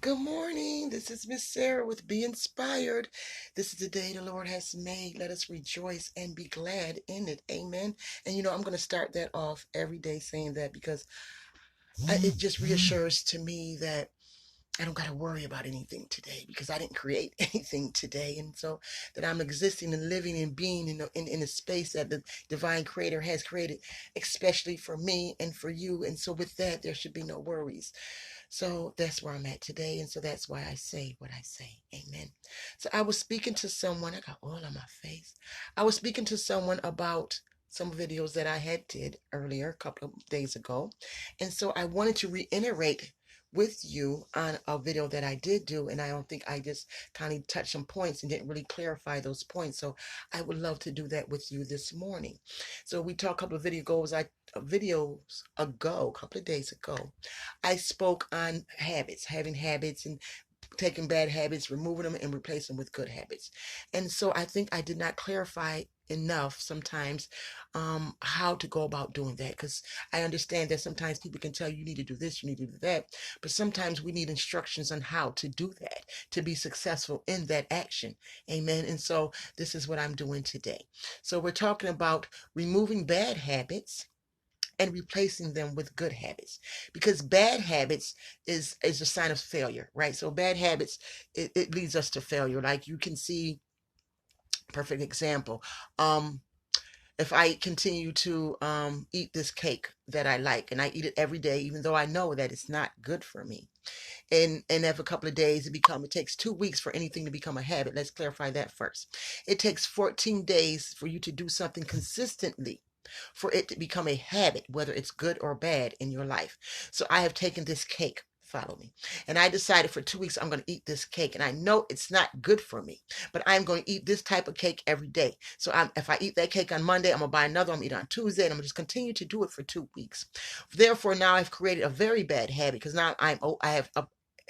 Good morning. This is Miss Sarah with Be Inspired. This is the day the Lord has made. Let us rejoice and be glad in it. Amen. And I'm going to start that off every day saying that because it just reassures to me that I don't got to worry about anything today because I didn't create anything today. And so that I'm existing and living and being in a space that the divine creator has created, especially for me and for you. And so with that, there should be no worries. So that's where I'm at today. And so that's why I say what I say. Amen. So I was speaking to someone. I got oil on my face. I was speaking to someone about some videos that I had did earlier, a couple of days ago. And so I wanted to reiterate with you on a video that I did do. And I don't think I just kind of touched some points and didn't really clarify those points. So I would love to do that with you this morning. So we talked a couple of videos ago, a couple of days ago. I spoke on habits, having habits and taking bad habits, removing them and replacing them with good habits. And so I think I did not clarify enough sometimes how to go about doing that, because I understand that sometimes people can tell you need to do this, you need to do that, but sometimes we need instructions on how to do that to be successful in that action. Amen. And so this is what I'm doing today. So we're talking about removing bad habits and replacing them with good habits, because bad habits is a sign of failure, right? So bad habits, it leads us to failure. Like you can see, perfect example, if I continue to eat this cake that I like and I eat it every day, even though I know that it's not good for me, and after a couple of days it takes 2 weeks for anything to become a habit. Let's clarify that first. It takes 14 days for you to do something consistently for it to become a habit, whether it's good or bad in your life. So I have taken this cake, follow me, and I decided for 2 weeks I'm going to eat this cake, and I know it's not good for me, but I'm going to eat this type of cake every day. So if I eat that cake on Monday, I'm going to buy another, I'm going to eat it on Tuesday, and I'm going to just continue to do it for 2 weeks. Therefore, now I've created a very bad habit, because now I have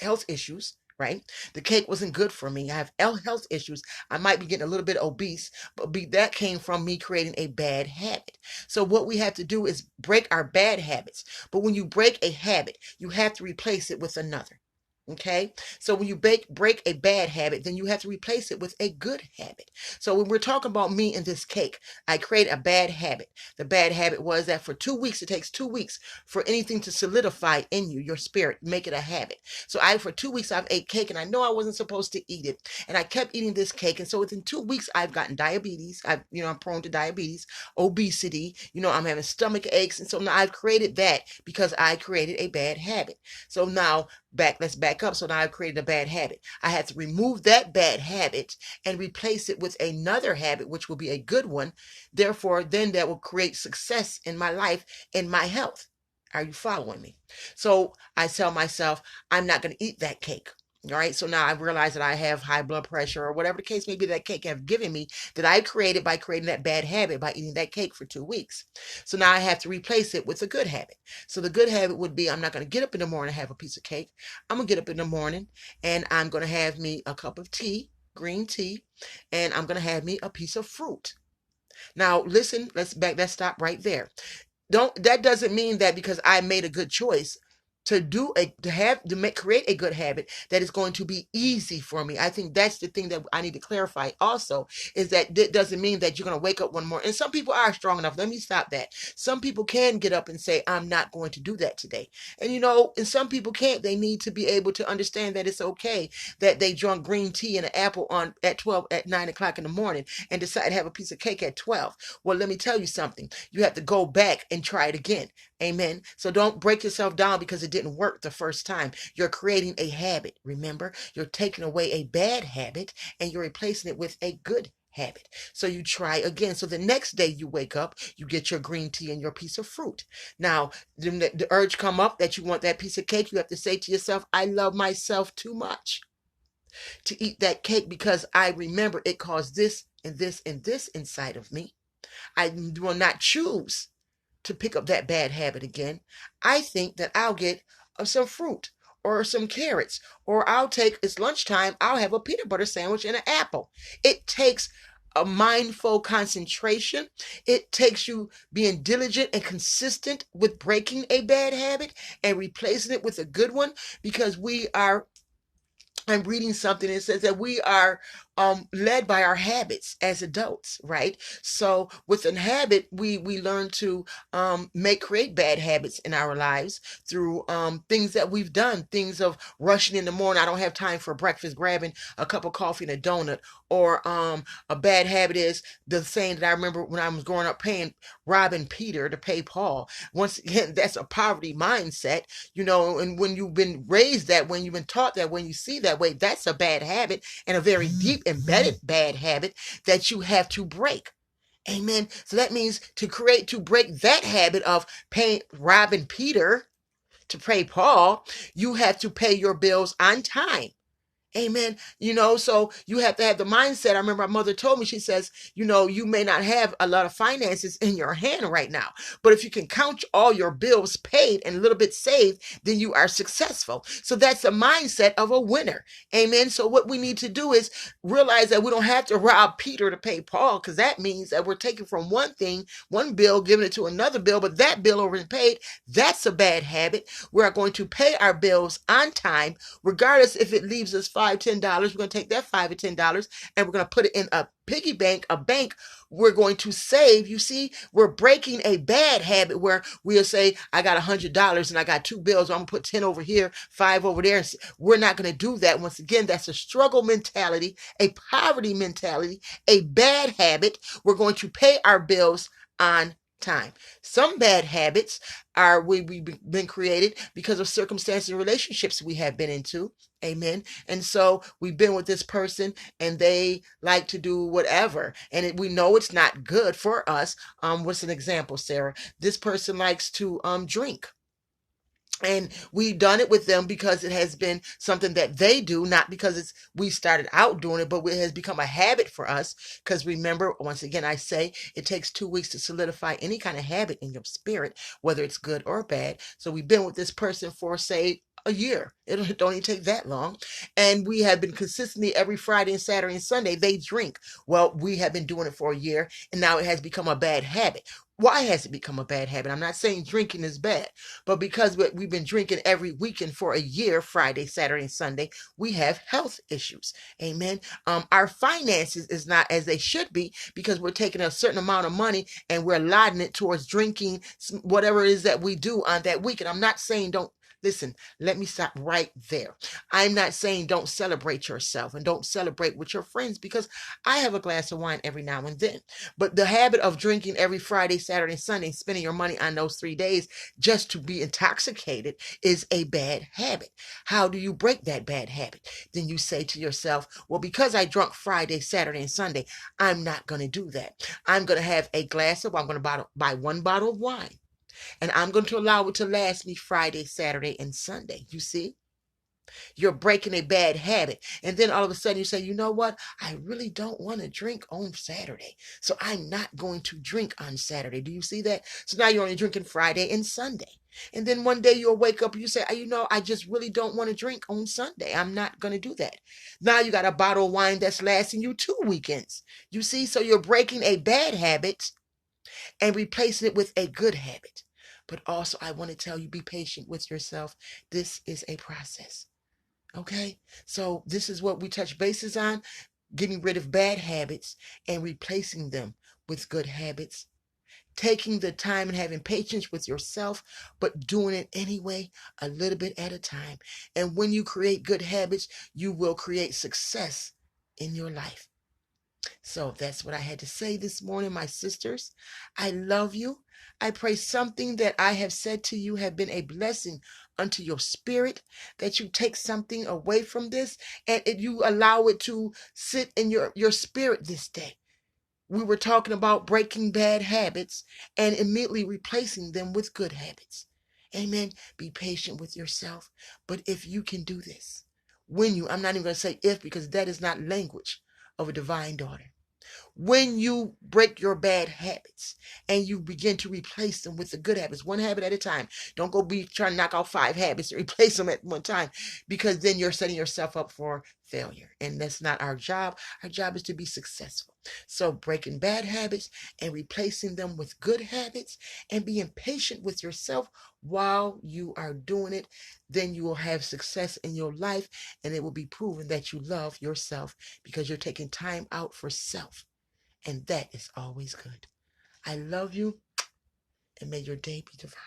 health issues, right? The cake wasn't good for me. I have health issues. I might be getting a little bit obese, but that came from me creating a bad habit. So what we have to do is break our bad habits. But when you break a habit, you have to replace it with another. Okay, so when you break a bad habit, then you have to replace it with a good habit. So when we're talking about me and this cake, I created a bad habit. The bad habit was that for 2 weeks, it takes 2 weeks for anything to solidify in you, your spirit, make it a habit. So for 2 weeks, I've ate cake, and I know I wasn't supposed to eat it, and I kept eating this cake. And so within 2 weeks, I've gotten diabetes. I'm prone to diabetes, obesity. I'm having stomach aches, and so now I've created that because I created a bad habit. So now let's back up. So now I've created a bad habit. I had to remove that bad habit and replace it with another habit, which will be a good one. Therefore, then that will create success in my life and my health. Are you following me? So I tell myself, I'm not going to eat that cake. All right. So now I realize that I have high blood pressure, or whatever the case may be that cake have given me, that I created by creating that bad habit by eating that cake for 2 weeks. So now I have to replace it with a good habit. So the good habit would be, I'm not going to get up in the morning and have a piece of cake. I'm going to get up in the morning and I'm going to have me a cup of tea, green tea, and I'm going to have me a piece of fruit. Now, listen, let's stop right there. That doesn't mean that because I made a good choice to create a good habit, that is going to be easy for me. I think that's the thing that I need to clarify also, is that it doesn't mean that you're going to wake up one morning. And some people are strong enough. Let me stop that. Some people can get up and say, I'm not going to do that today. And some people can't. They need to be able to understand that it's okay that they drunk green tea and an apple at 9 o'clock in the morning and decide to have a piece of cake at 12. Well, let me tell you something. You have to go back and try it again. Amen. So don't break yourself down because it didn't work the first time. You're creating a habit. Remember, you're taking away a bad habit and you're replacing it with a good habit. So you try again. So the next day you wake up, you get your green tea and your piece of fruit. Now, the urge come up that you want that piece of cake, you have to say to yourself, I love myself too much to eat that cake because I remember it caused this and this and this inside of me. I will not choose to pick up that bad habit again. I think that I'll get some fruit or some carrots, or it's lunchtime, I'll have a peanut butter sandwich and an apple. It takes a mindful concentration. It takes you being diligent and consistent with breaking a bad habit and replacing it with a good one, because we are I'm reading something that says that we are led by our habits as adults, right? So with a habit, we learn to create bad habits in our lives through things that we've done, things of rushing in the morning. I don't have time for breakfast, grabbing a cup of coffee and a donut. Or a bad habit is the saying that I remember when I was growing up, paying robbing Peter to pay Paul. Once again, that's a poverty mindset, and when you've been raised that, when you've been taught that, when you see that way, that's a bad habit, and a very deep embedded bad habit that you have to break. Amen. So that means to break that habit of robbing Peter to pay Paul, you have to pay your bills on time. Amen. So you have to have the mindset. I remember my mother told me, she says, you may not have a lot of finances in your hand right now, but if you can count all your bills paid and a little bit saved, then you are successful. So that's the mindset of a winner. Amen. So what we need to do is realize that we don't have to rob Peter to pay Paul, because that means that we're taking from one bill, giving it to another bill, but that bill already paid. That's a bad habit. We're going to pay our bills on time, regardless if it leaves us $5, $10. We're going to take that $5 or $10 and we're going to put it in a piggy bank, a bank. We're going to save. You see, we're breaking a bad habit where we'll say, I got $100 and I got 2 bills. So I'm going to put 10 over here, 5 over there. We're not going to do that. Once again, that's a struggle mentality, a poverty mentality, a bad habit. We're going to pay our bills on time. Some bad habits we've been created because of circumstances and relationships we have been into. Amen. And so we've been with this person and they like to do whatever. And we know it's not good for us. What's an example, Sarah? This person likes to drink. And we've done it with them because it has been something that they do, not because we started out doing it, but it has become a habit for us. Because remember, once again, I say it takes 2 weeks to solidify any kind of habit in your spirit, whether it's good or bad. So we've been with this person for, say, a year. It don't even take that long. And we have been consistently every Friday and Saturday and Sunday, they drink. Well, we have been doing it for a year and now it has become a bad habit. Why has it become a bad habit? I'm not saying drinking is bad, but because we've been drinking every weekend for a year, Friday, Saturday, and Sunday, we have health issues. Amen. Our finances is not as they should be because we're taking a certain amount of money and we're allotting it towards drinking, whatever it is that we do on that weekend. I'm not saying don't. Listen, let me stop right there. I'm not saying don't celebrate yourself and don't celebrate with your friends, because I have a glass of wine every now and then. But the habit of drinking every Friday, Saturday, Sunday, spending your money on those 3 days just to be intoxicated is a bad habit. How do you break that bad habit? Then you say to yourself, well, because I drunk Friday, Saturday, and Sunday, I'm not going to do that. I'm going to have a glass of wine. I'm going to buy 1 bottle of wine. And I'm going to allow it to last me Friday, Saturday, and Sunday. You see? You're breaking a bad habit. And then all of a sudden you say, you know what? I really don't want to drink on Saturday. So I'm not going to drink on Saturday. Do you see that? So now you're only drinking Friday and Sunday. And then one day you'll wake up and you say, I just really don't want to drink on Sunday. I'm not going to do that. Now you got a bottle of wine that's lasting you 2 weekends. You see? So you're breaking a bad habit and replacing it with a good habit. But also, I want to tell you, be patient with yourself. This is a process. Okay? So this is what we touch bases on, getting rid of bad habits and replacing them with good habits. Taking the time and having patience with yourself, but doing it anyway, a little bit at a time. And when you create good habits, you will create success in your life. So that's what I had to say this morning, my sisters. I love you. I pray something that I have said to you have been a blessing unto your spirit, that you take something away from this and you allow it to sit in your spirit this day. We were talking about breaking bad habits and immediately replacing them with good habits. Amen. Be patient with yourself. But if you can do this, I'm not even going to say if, because that is not language of a divine daughter. When you break your bad habits and you begin to replace them with the good habits, one habit at a time. Don't go be trying to knock out 5 habits and replace them at one time, because then you're setting yourself up for failure. And that's not our job. Our job is to be successful. So breaking bad habits and replacing them with good habits, and being patient with yourself while you are doing it, then you will have success in your life, and it will be proven that you love yourself because you're taking time out for self. And that is always good. I love you, and may your day be divine.